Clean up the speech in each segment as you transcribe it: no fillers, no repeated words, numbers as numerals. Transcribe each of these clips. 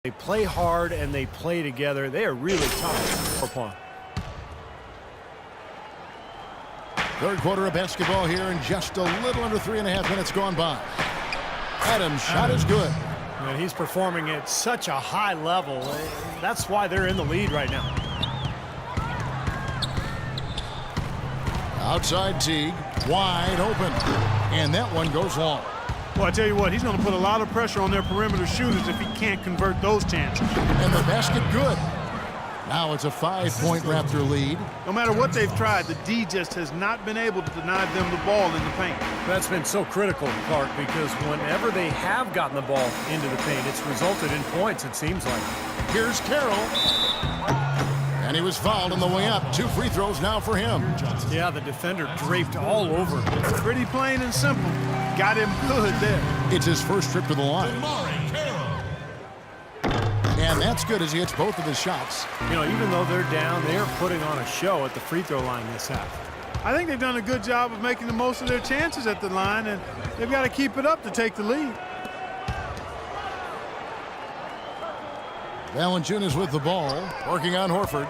They play hard and they play together. They are really tough upon. Third quarter of basketball here, and just a little under 3.5 minutes gone by. Adams' shot is good. And he's performing at such a high level. That's why they're in the lead right now. Outside Teague, wide open. And that one goes long. Well, I tell you what, he's going to put a lot of pressure on their perimeter shooters if he can't convert those chances. And the basket good. Now it's a 5-point Raptor lead. No matter what they've tried, the D just has not been able to deny them the ball in the paint. That's been so critical, Clark, because whenever they have gotten the ball into the paint, it's resulted in points, it seems like. Here's Carroll. And he was fouled on the way up. 2 free throws now for him. Yeah, the defender draped all over. Pretty plain and simple. Got him good there. It's his first trip to the line. And that's good as he hits both of his shots. You know, even though they're down, they are putting on a show at the free throw line this half. I think they've done a good job of making the most of their chances at the line, and they've got to keep it up to take the lead. Valanciunas with the ball, working on Horford.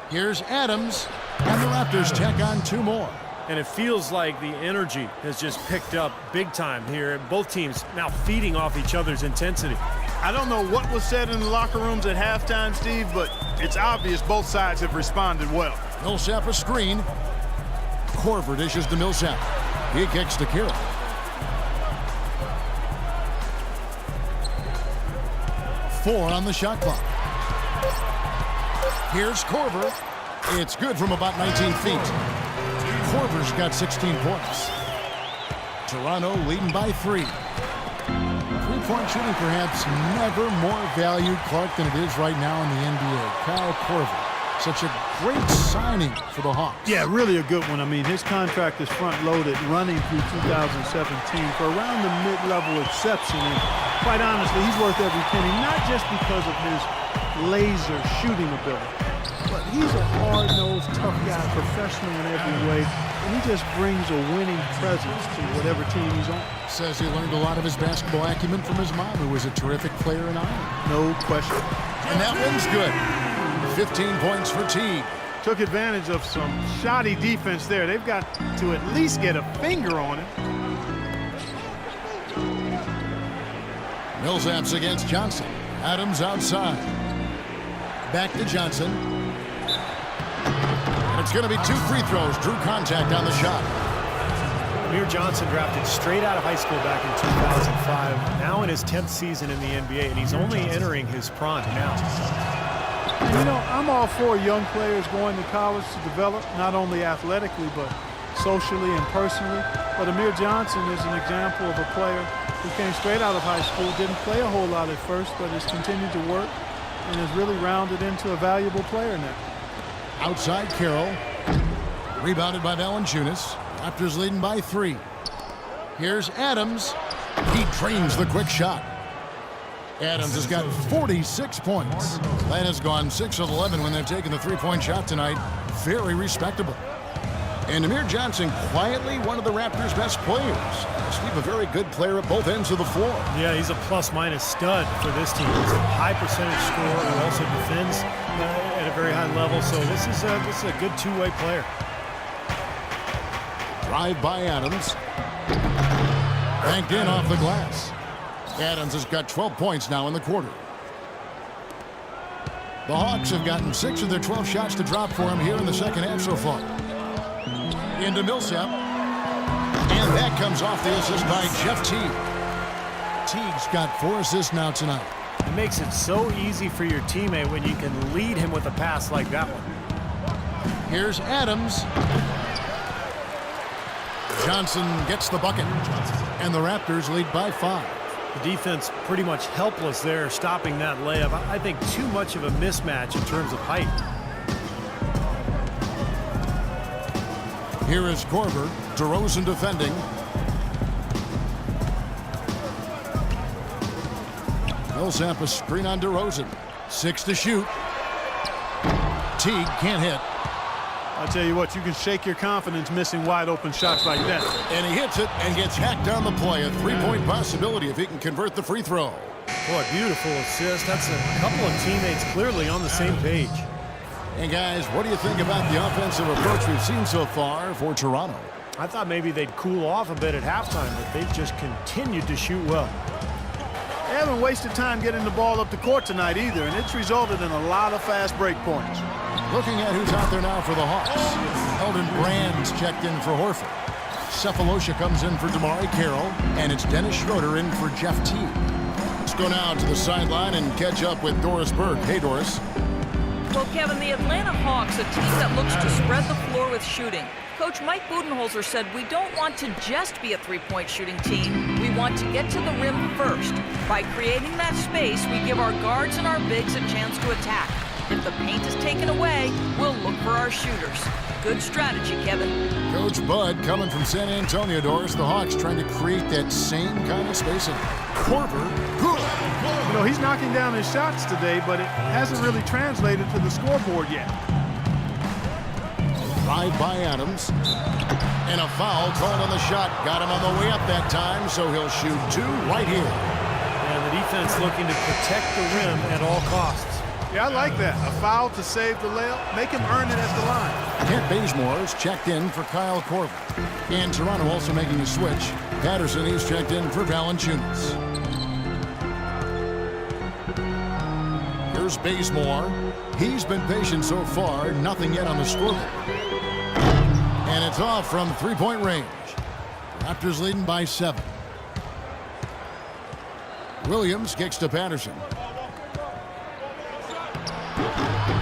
Here's Adams, and the Raptors tack on 2 more. And it feels like the energy has just picked up big time here. Both teams now feeding off each other's intensity. I don't know what was said in the locker rooms at halftime, Steve, but it's obvious both sides have responded well. Millsap a screen. Korver dishes to Millsap. He kicks to Carroll. Four on the shot clock. Here's Korver. It's good from about 19 feet. Korver's got 16 points. Toronto leading by 3. Three-point shooting perhaps never more valued, Clark, than it is right now in the NBA. Kyle Korver, such a great signing for the Hawks. Yeah, really a good one. I mean, his contract is front-loaded running through 2017 for around the mid-level exception. And quite honestly, he's worth every penny, not just because of his laser shooting ability, but he's a hard-nosed, tough guy, professional in every way, and he just brings a winning presence to whatever team he's on. Says he learned a lot of his basketball acumen from his mom, who was a terrific player in Ireland. No question. And that one's good. 15 points for Teague. Took advantage of some shoddy defense there. They've got to at least get a finger on it. Millsap's against Johnson. Adams outside. Back to Johnson. And it's going to be 2 free throws. Drew contact on the shot. Amir Johnson drafted straight out of high school back in 2005. Now in his 10th season in the NBA, and he's only entering his prime now. And you know, I'm all for young players going to college to develop, not only athletically, but socially and personally. But Amir Johnson is an example of a player who came straight out of high school, didn't play a whole lot at first, but has continued to work and has really rounded into a valuable player now. Outside Carroll. Rebounded by Valanciunas. Raptors leading by 3. Here's Adams. He trains the quick shot. Adams has got 46 points. Atlanta's gone 6 of 11 when they've taken the 3-point shot tonight. Very respectable. And Amir Johnson, quietly one of the Raptors' best players. Steve, a very good player at both ends of the floor. Yeah, he's a plus-minus stud for this team. He's a high percentage scorer who also defends at a very high level. So this is a good two-way player. Drive by Adams. Banked in off the glass. Adams has got 12 points now in the quarter. The Hawks have gotten 6 of their 12 shots to drop for him here in the second half so far. Into Millsap. And that comes off the assist by Jeff Teague. Teague's got 4 assists now tonight. It makes it so easy for your teammate when you can lead him with a pass like that one. Here's Adams. Johnson gets the bucket. And the Raptors lead by 5. The defense pretty much helpless there, stopping that layup. I think too much of a mismatch in terms of height. Here is Korver. DeRozan defending. Millsap a screen on DeRozan. 6 to shoot. Teague can't hit. I'll tell you what, you can shake your confidence missing wide open shots like that. And he hits it and gets hacked on the play. A 3-point possibility if he can convert the free throw. Boy, beautiful assist. That's a couple of teammates clearly on the same page. And guys, what do you think about the offensive approach we've seen so far for Toronto? I thought maybe they'd cool off a bit at halftime, but they've just continued to shoot well. They haven't wasted time getting the ball up the court tonight either, and it's resulted in a lot of fast break points. Looking at who's out there now for the Hawks. Eldon Brand's checked in for Horford. Cephalosha comes in for Damari Carroll, and it's Dennis Schroeder in for Jeff Teague. Let's go now to the sideline and catch up with Doris Berg. Hey, Doris. Well, Kevin, the Atlanta Hawks, a team that looks to spread the floor with shooting. Coach Mike Budenholzer said we don't want to just be a three-point shooting team. We want to get to the rim first. By creating that space, we give our guards and our bigs a chance to attack. If the paint is taken away, we'll look for our shooters. Good strategy, Kevin. Coach Bud coming from San Antonio, Doris. The Hawks trying to create that same kind of spacing. Korver, good. You know, he's knocking down his shots today, but it hasn't really translated to the scoreboard yet. Drive by Adams. And a foul called on the shot. Got him on the way up that time, so he'll shoot two right here. And the defense looking to protect the rim at all costs. Yeah, I like that. A foul to save the layup. Make him earn it at the line. Kent Bazemore is checked in for Kyle Korver. And Toronto also making a switch. Patterson is checked in for Valanciunas. Here's Bazemore. He's been patient so far. Nothing yet on the scoreboard. And it's off from three-point range. Raptors leading by 7. Williams kicks to Patterson.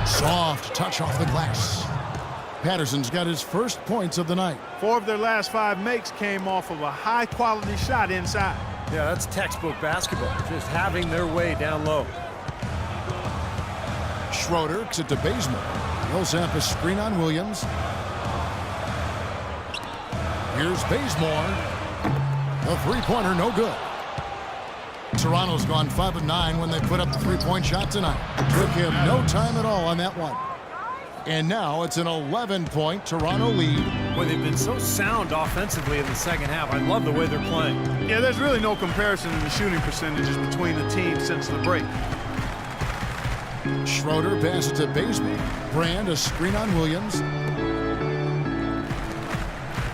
Soft touch off the glass. Patterson's got his first points of the night. 4 of their last 5 makes came off of a high-quality shot inside. Yeah, that's textbook basketball. Just having their way down low. Schroeder kicks it to Bazemore. Millsap a screen on Williams. Here's Bazemore. The three-pointer no good. Toronto's gone 5 of 9 when they put up the three-point shot tonight. Took him no time at all on that one. And now it's an 11-point Toronto lead. Boy, they've been so sound offensively in the second half. I love the way they're playing. Yeah, there's really no comparison in the shooting percentages between the teams since the break. Schroeder passes to Bazemore. Brand a screen on Williams.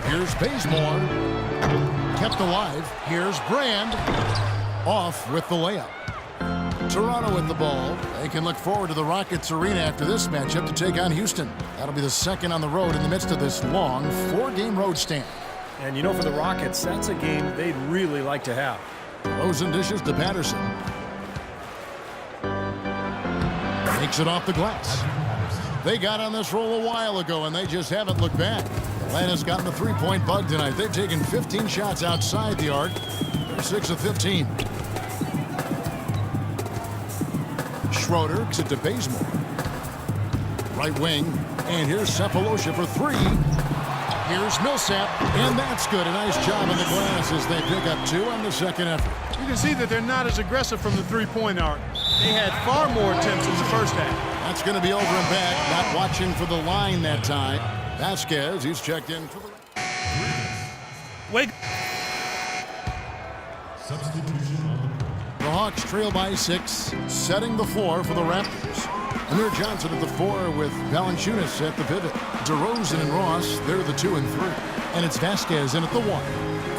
Here's Bazemore. Kept alive. Here's Brand. Off with the layup. Toronto with the ball. They can look forward to the Rockets Arena after this matchup to take on Houston. That'll be the second on the road in the midst of this long 4-game road stand. And you know, for the Rockets, that's a game they'd really like to have. Rosen dishes to Patterson. Takes it off the glass. They got on this roll a while ago, and they just haven't looked back. Atlanta's gotten the three-point bug tonight. They've taken 15 shots outside the arc. They're 6 of 15. Schroeder kicks it to Bazemore. Right wing. And here's Cephalosha for 3. Here's Millsap. And that's good. A nice job on the glass as they pick up 2 on the second effort. You can see that they're not as aggressive from the three-point arc. They had far more attempts in the first half. That's going to be over and back. Not watching for the line that time. Vasquez, he's checked in for the... Wait. The Hawks trail by 6, setting the floor for the Raptors. Amir Johnson at the 4 with Valanciunas at the pivot. DeRozan and Ross, they're the 2 and 3. And it's Vasquez in at the 1.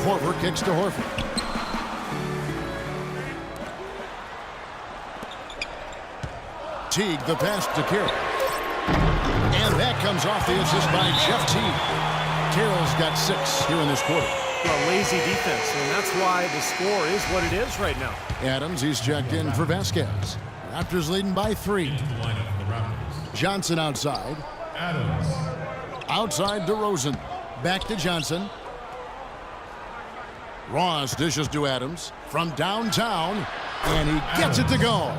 Korver kicks to Horford. Teague, the pass to Carroll. And that comes off the assist by Jeff Teague. Carroll's got 6 here in this quarter. A lazy defense, and that's why the score is what it is right now. Adams, he's checked in for Vasquez. Raptors leading by 3. Johnson outside. Adams. Outside DeRozan. Back to Johnson. Ross dishes to Adams from downtown, and he gets it to go.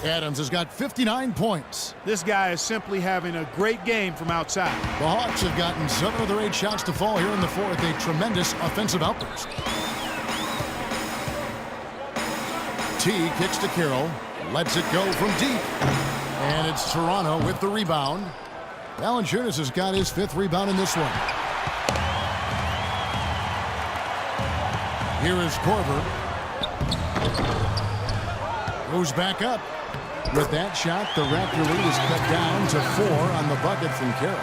Adams has got 59 points. This guy is simply having a great game from outside. The Hawks have gotten 7 of their 8 shots to fall here in the fourth. A tremendous offensive outburst. T kicks to Carroll. Lets it go from deep. And it's Toronto with the rebound. Valanciunas has got his 5th rebound in this one. Here is Korver. Moves back up. With that shot, the Raptor lead is cut down to 4 on the bucket from Carroll.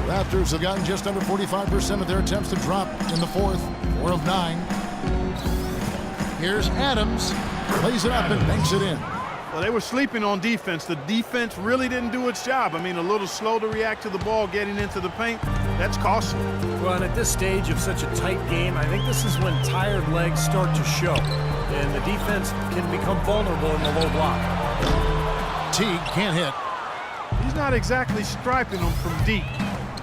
Raptors have gotten just under 45% of their attempts to drop in the fourth. 4 of 9. Here's Adams. Plays it up and banks it in. Well, they were sleeping on defense. The defense really didn't do its job. I mean, a little slow to react to the ball getting into the paint. That's costly. Well, and at this stage of such a tight game, I think this is when tired legs start to show. And the defense can become vulnerable in the low block. Teague can't hit. He's not exactly striping them from deep.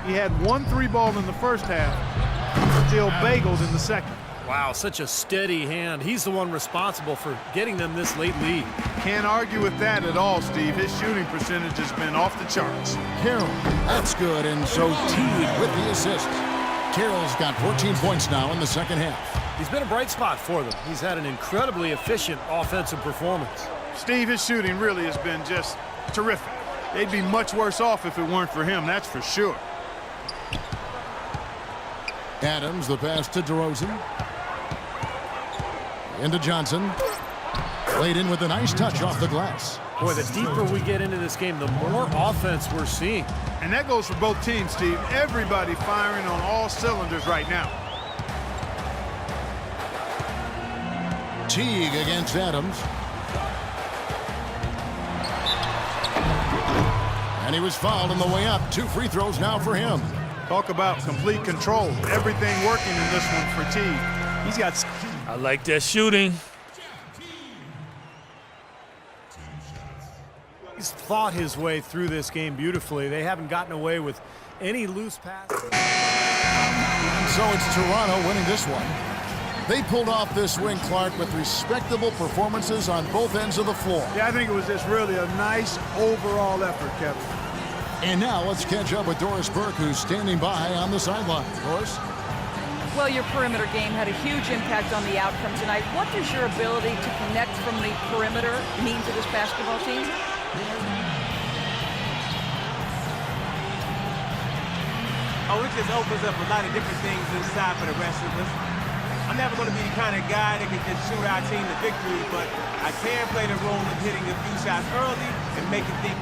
He had 1 3-ball in the first half, still bageled in the second. Wow, such a steady hand. He's the one responsible for getting them this late lead. Can't argue with that at all, Steve. His shooting percentage has been off the charts. Carroll, that's good, and so Teague with the assist. Carroll's got 14 points now in the second half. He's been a bright spot for them. He's had an incredibly efficient offensive performance. Steve, his shooting really has been just terrific. They'd be much worse off if it weren't for him, that's for sure. Adams, the pass to DeRozan. Into Johnson. Played in with a nice touch off the glass. Boy, the deeper we get into this game, the more offense we're seeing. And that goes for both teams, Steve. Everybody firing on all cylinders right now. Teague against Adams. And he was fouled on the way up. 2 free throws now for him. Talk about complete control. Everything working in this one for Teague. He's got... I like that shooting. He's fought his way through this game beautifully. They haven't gotten away with any loose passes. So it's Toronto winning this one. They pulled off this win, Clark, with respectable performances on both ends of the floor. Yeah, I think it was just really a nice overall effort, Kevin. And now let's catch up with Doris Burke, who's standing by on the sideline. Doris? Well, your perimeter game had a huge impact on the outcome tonight. What does your ability to connect from the perimeter mean to this basketball team? Oh, it just opens up a lot of different things inside for the rest of us. I'm never going to be the kind of guy that can just shoot our team to victory, but I can play the role of hitting a few shots early and making things